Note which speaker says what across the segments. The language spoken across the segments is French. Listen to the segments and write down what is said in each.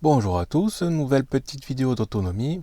Speaker 1: Bonjour à tous, nouvelle petite vidéo d'autonomie.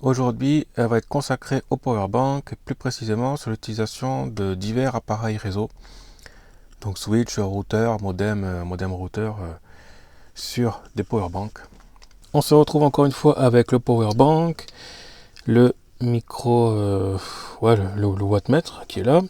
Speaker 1: Aujourd'hui, elle va être consacrée au powerbank, plus précisément sur l'utilisation de divers appareils réseau, donc switch, routeur, modem routeur sur des powerbanks. On se retrouve encore une fois avec le powerbank, le micro, le wattmètre qui est là,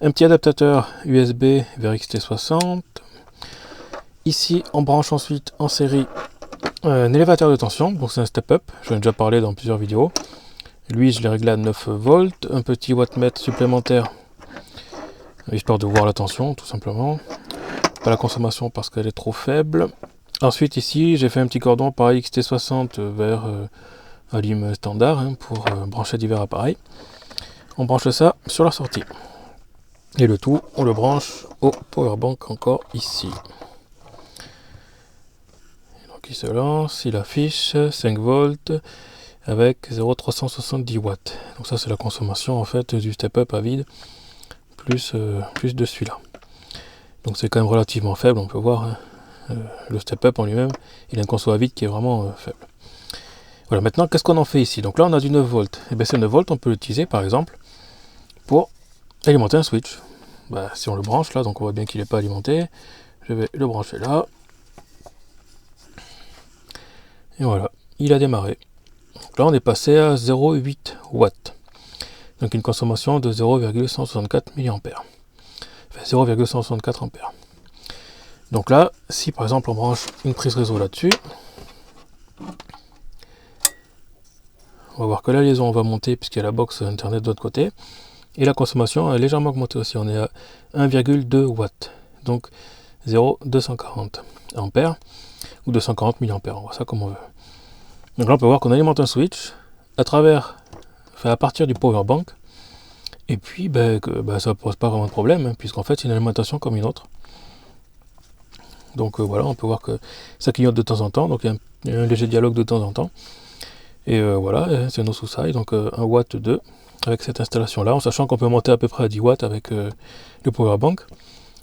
Speaker 1: un petit adaptateur USB vers XT60. Ici, on branche ensuite en série un élévateur de tension, donc c'est un step-up, j'en ai déjà parlé dans plusieurs vidéos. Lui, je l'ai réglé à 9 volts, un petit wattmètre supplémentaire, histoire de voir la tension, tout simplement. Pas la consommation parce qu'elle est trop faible. Ensuite, ici, j'ai fait un petit cordon par XT60 vers alim standard pour brancher divers appareils. On branche ça sur la sortie. Et le tout, on le branche au powerbank encore ici. Donc il se lance, il affiche 5 volts avec 0,370 watts. Donc ça c'est la consommation en fait du step-up à vide plus de celui-là. Donc c'est quand même relativement faible, on peut voir le step-up en lui-même, il a une conso à vide qui est vraiment faible. Voilà, maintenant qu'est-ce qu'on en fait ici? Donc là on a du 9 volts. Et bien ce 9 volts on peut l'utiliser par exemple pour alimenter un switch. Si on le branche là, donc on voit bien qu'il n'est pas alimenté, je vais le brancher là. Et voilà, il a démarré. Donc là on est passé à 0,8 watts. Donc une consommation de 0,164 mA. Enfin 0,164 ampères. Donc là, si par exemple on branche une prise réseau là-dessus, on va voir que la liaison va monter puisqu'il y a la box internet de l'autre côté. Et la consommation a légèrement augmenté aussi. On est à 1,2 watts. Donc 0,240 ampères ou 240 mA. On voit ça comme on veut. Donc là on peut voir qu'on alimente un switch à partir du powerbank. Et puis ça ne pose pas vraiment de problème puisqu'en fait c'est une alimentation comme une autre. Donc voilà, on peut voir que ça clignote de temps en temps, donc il y a un léger dialogue de temps en temps. Et voilà, c'est nos sous-side, donc 1 watt 2 avec cette installation là, en sachant qu'on peut monter à peu près à 10 watts avec le powerbank.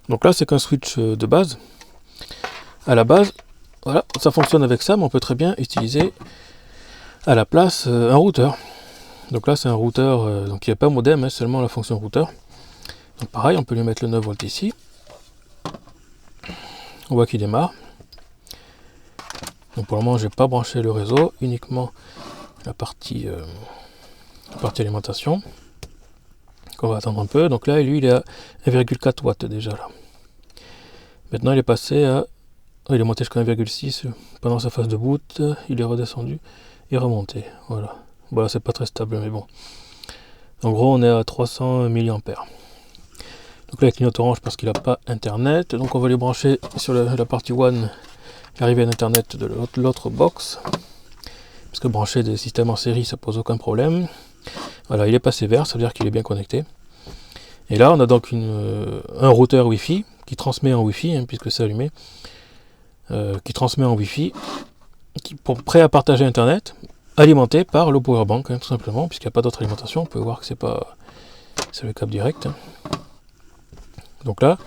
Speaker 1: Donc là c'est qu'un switch de base. À la base, voilà, ça fonctionne avec ça, mais on peut très bien utiliser à la place un routeur. Donc là c'est un routeur, donc il n'y a pas modem, seulement la fonction routeur. Donc pareil, on peut lui mettre le 9 volts ici. On voit qu'il démarre. Donc pour le moment, j'ai pas branché le réseau, uniquement la partie alimentation. Donc on va attendre un peu. Donc là, lui, il est à 1,4 watts déjà là. Maintenant, il est passé à... il est monté jusqu'à 1,6 pendant sa phase de boot. Il est redescendu et remonté. Voilà. Voilà, c'est pas très stable, mais bon. En gros, on est à 300 mA. Donc là, il clignote orange parce qu'il n'a pas internet. Donc on va les brancher sur la partie one, l'arrivée d'internet de l'autre box. Parce que brancher des systèmes en série, ça pose aucun problème. Voilà, il est passé vert, ça veut dire qu'il est bien connecté. Et là, on a donc un routeur Wi-Fi qui transmet en Wi-Fi, puisque c'est allumé, qui transmet en Wi-Fi, prêt à partager internet, alimenté par le powerbank, tout simplement, puisqu'il n'y a pas d'autre alimentation. On peut voir que c'est le câble direct. Donc là,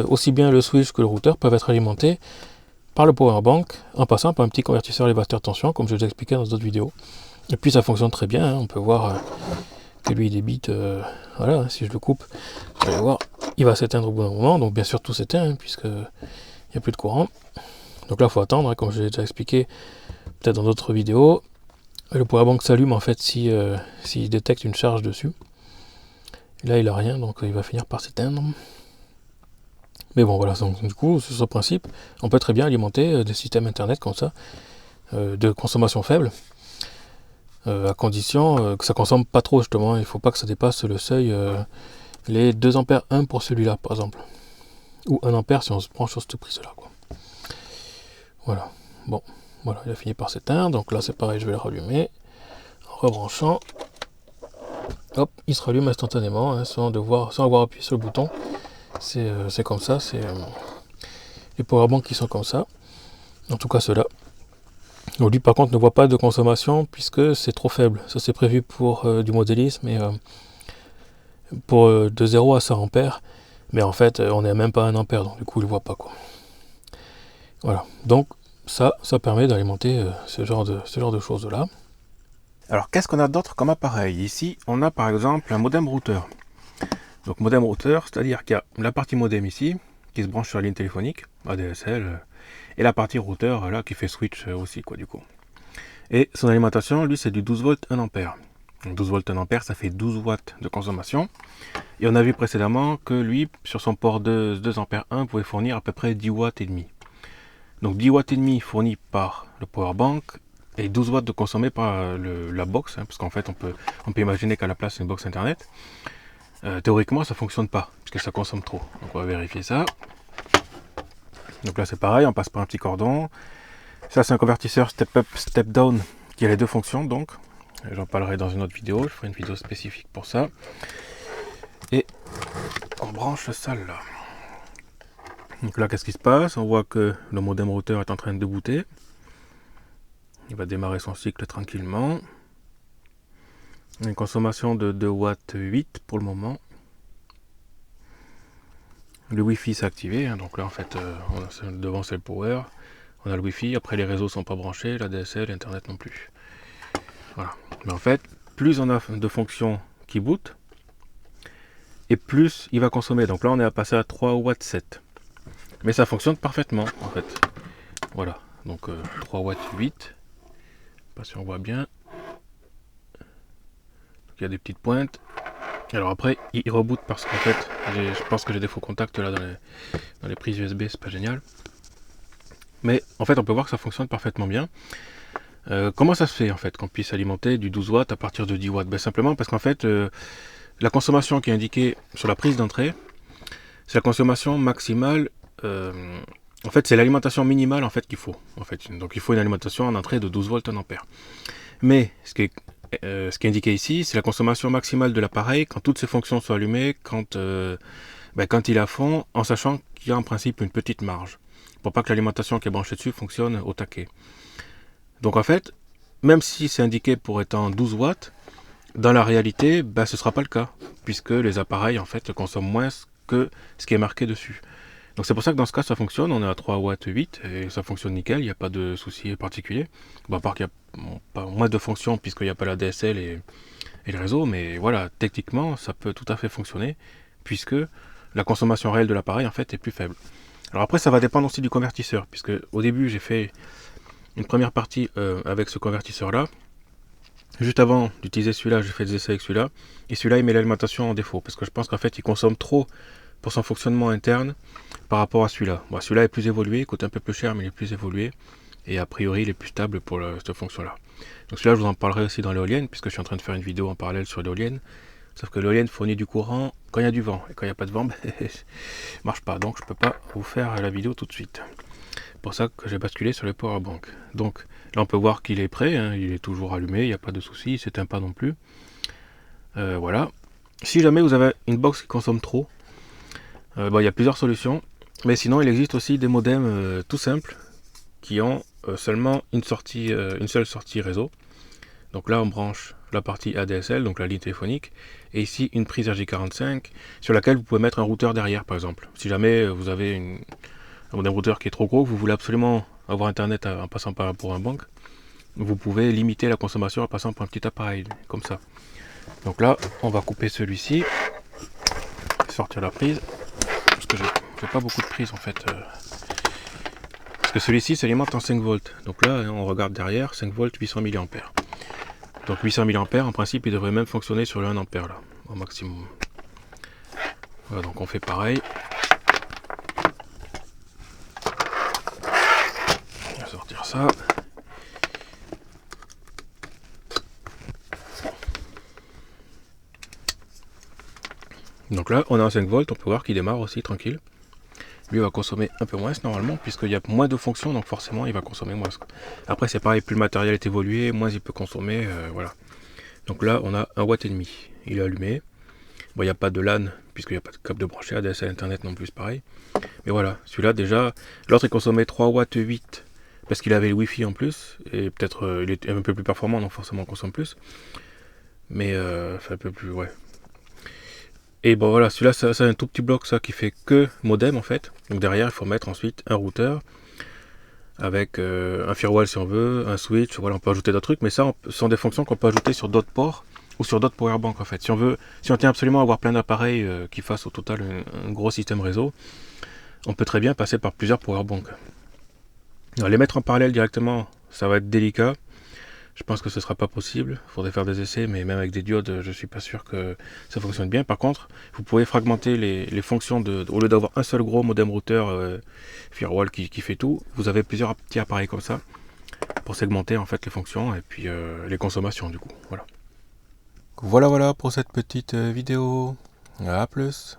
Speaker 1: aussi bien le switch que le routeur peuvent être alimentés par le powerbank en passant par un petit convertisseur élévateur tension, comme je vous ai expliqué dans d'autres vidéos. Et puis ça fonctionne très bien, on peut voir que lui il débite, voilà, si je le coupe, vous allez voir, il va s'éteindre au bout d'un moment, donc bien sûr tout s'éteint, puisqu'il n'y a plus de courant. Donc là il faut attendre, comme je l'ai déjà expliqué peut-être dans d'autres vidéos. Le powerbank s'allume en fait s'il détecte une charge dessus. Là il a rien, donc il va finir par s'éteindre. Mais bon voilà, donc, du coup, sur ce principe, on peut très bien alimenter des systèmes internet comme ça, de consommation faible, à condition que ça consomme pas trop justement. Il ne faut pas que ça dépasse le seuil, les 2 ampères 1 pour celui-là par exemple, ou 1 ampère si on se prend sur cette prise là quoi. Voilà, bon, voilà, il a fini par s'éteindre, donc là c'est pareil, je vais le rallumer, en rebranchant, hop, il se rallume instantanément, sans avoir appuyé sur le bouton. C'est comme ça, c'est les powerbanks qui sont comme ça, en tout cas ceux-là. Donc lui par contre ne voit pas de consommation puisque c'est trop faible. Ça c'est prévu pour du modélisme et pour de 0 à 100 ampères, mais en fait on n'est même pas à 1 ampère, donc du coup il ne voit pas quoi. Voilà, donc ça permet d'alimenter ce genre de choses-là.
Speaker 2: Alors qu'est-ce qu'on a d'autre comme appareil? Ici, on a par exemple un modem routeur. Donc modem routeur, c'est-à-dire qu'il y a la partie modem ici, qui se branche sur la ligne téléphonique, ADSL, et la partie routeur là qui fait switch aussi quoi du coup. Et son alimentation, lui, c'est du 12 volts 1 ampère. Donc 12 volts 1 ampère, ça fait 12 watts de consommation. Et on a vu précédemment que lui, sur son port 2 ampères 1, pouvait fournir à peu près 10 watts et demi. Donc 10 watts et demi fournis par le power bank et 12 watts de consommé par la box, parce qu'en fait on peut imaginer qu'à la place c'est une box internet. Théoriquement ça fonctionne pas, puisque ça consomme trop. Donc on va vérifier ça. Donc là c'est pareil, on passe par un petit cordon. Ça c'est un convertisseur step up, step down qui a les deux fonctions donc. J'en parlerai dans une autre vidéo, je ferai une vidéo spécifique pour ça. Et on branche ça là. Donc là qu'est-ce qui se passe? On voit que le modem routeur est en train de booter. Il va démarrer son cycle tranquillement. Une consommation de 2 watts 8 pour le moment. Le Wi-Fi s'est activé, donc là en fait devant c'est le power. On a le Wi-Fi, après les réseaux sont pas branchés, la DSL, Internet non plus. Voilà. Mais en fait, plus on a de fonctions qui bootent, et plus il va consommer. Donc là on est à passer à 3 watts 7. Mais ça fonctionne parfaitement en fait. Voilà, donc 3 watts 8. Pas si on voit bien. Il y a des petites pointes. Alors après, il reboot parce qu'en fait, je pense que j'ai des faux contacts là dans les prises USB, c'est pas génial. Mais en fait, on peut voir que ça fonctionne parfaitement bien. Comment ça se fait en fait qu'on puisse alimenter du 12 watts à partir de 10 watts? Ben, simplement parce qu'en fait, la consommation qui est indiquée sur la prise d'entrée, c'est la consommation maximale. En fait, c'est l'alimentation minimale en fait qu'il faut. En fait, donc il faut une alimentation en entrée de 12 volts 1 ampère. Mais ce qui est indiqué ici, c'est la consommation maximale de l'appareil quand toutes ses fonctions sont allumées, quand il est à fond, en sachant qu'il y a en principe une petite marge, pour pas que l'alimentation qui est branchée dessus fonctionne au taquet. Donc en fait, même si c'est indiqué pour étant 12 watts, dans la réalité, ce ne sera pas le cas, puisque les appareils en fait consomment moins que ce qui est marqué dessus. Donc c'est pour ça que dans ce cas ça fonctionne, on est à 3 watts 8 et ça fonctionne nickel, il n'y a pas de souci particulier. Bon, à part qu'il y a pas moins de fonctions puisqu'il n'y a pas la DSL et le réseau, mais voilà, techniquement ça peut tout à fait fonctionner puisque la consommation réelle de l'appareil en fait est plus faible. Alors après ça va dépendre aussi du convertisseur, puisque au début j'ai fait une première partie avec ce convertisseur là. Juste avant d'utiliser celui-là, j'ai fait des essais avec celui-là, et celui-là il met l'alimentation en défaut, parce que je pense qu'en fait il consomme trop pour son fonctionnement interne par rapport à celui-là. Bon, celui-là est plus évolué, il coûte un peu plus cher, mais il est plus évolué, et a priori il est plus stable pour cette fonction-là. Donc celui-là je vous en parlerai aussi dans l'éolienne, puisque je suis en train de faire une vidéo en parallèle sur l'éolienne, sauf que l'éolienne fournit du courant quand il y a du vent, et quand il n'y a pas de vent, marche pas, donc je peux pas vous faire la vidéo tout de suite. C'est pour ça que j'ai basculé sur le powerbank. Donc là on peut voir qu'il est prêt, il est toujours allumé, il n'y a pas de souci, il ne s'éteint pas non plus. Voilà. Si jamais vous avez une box qui consomme trop, il y a plusieurs solutions, mais sinon il existe aussi des modems tout simples qui ont seulement une seule sortie réseau. Donc là on branche la partie ADSL, donc la ligne téléphonique, et ici une prise RJ45 sur laquelle vous pouvez mettre un routeur derrière par exemple. Si jamais vous avez un modem routeur qui est trop gros, vous voulez absolument avoir internet en passant par un bank, vous pouvez limiter la consommation en passant par un petit appareil comme ça. Donc là on va couper celui-ci, sortir la prise, parce que j'ai pas beaucoup de prise en fait, parce que celui-ci s'alimente en 5 volts. Donc là on regarde derrière, 5 volts 800 mA. Donc 800 mA en principe il devrait même fonctionner sur le 1 ampère là, au maximum. Voilà, donc on fait pareil. On va sortir ça. Donc là on est en 5 volts, on peut voir qu'il démarre aussi tranquille. Lui va consommer un peu moins normalement, puisqu'il y a moins de fonctions, donc forcément il va consommer moins. Après c'est pareil, plus le matériel est évolué, moins il peut consommer, voilà. Donc là on a 1 watt et demi, il est allumé. Bon, il n'y a pas de LAN, puisqu'il n'y a pas de câble de branché, ADSL Internet non plus pareil. Mais voilà, celui-là déjà, l'autre il consommait 3 watts 8, parce qu'il avait le Wi-Fi en plus, et peut-être il est un peu plus performant, donc forcément on consomme plus. Mais enfin un peu plus, ouais. Et bon voilà, celui-là c'est un tout petit bloc ça qui fait que modem en fait. Donc derrière il faut mettre ensuite un routeur avec un firewall si on veut, un switch, voilà, on peut ajouter d'autres trucs, mais ça, ce sont des fonctions qu'on peut ajouter sur d'autres ports ou sur d'autres powerbanks en fait. Si on tient absolument à avoir plein d'appareils qui fassent au total un gros système réseau, on peut très bien passer par plusieurs powerbanks. Alors, les mettre en parallèle directement, ça va être délicat. Je pense que ce ne sera pas possible. Il faudrait faire des essais, mais même avec des diodes, je ne suis pas sûr que ça fonctionne bien. Par contre, vous pouvez fragmenter les fonctions au lieu d'avoir un seul gros modem routeur firewall qui fait tout, vous avez plusieurs petits appareils comme ça pour segmenter en fait les fonctions et puis les consommations du coup. Voilà. Voilà pour cette petite vidéo. À plus.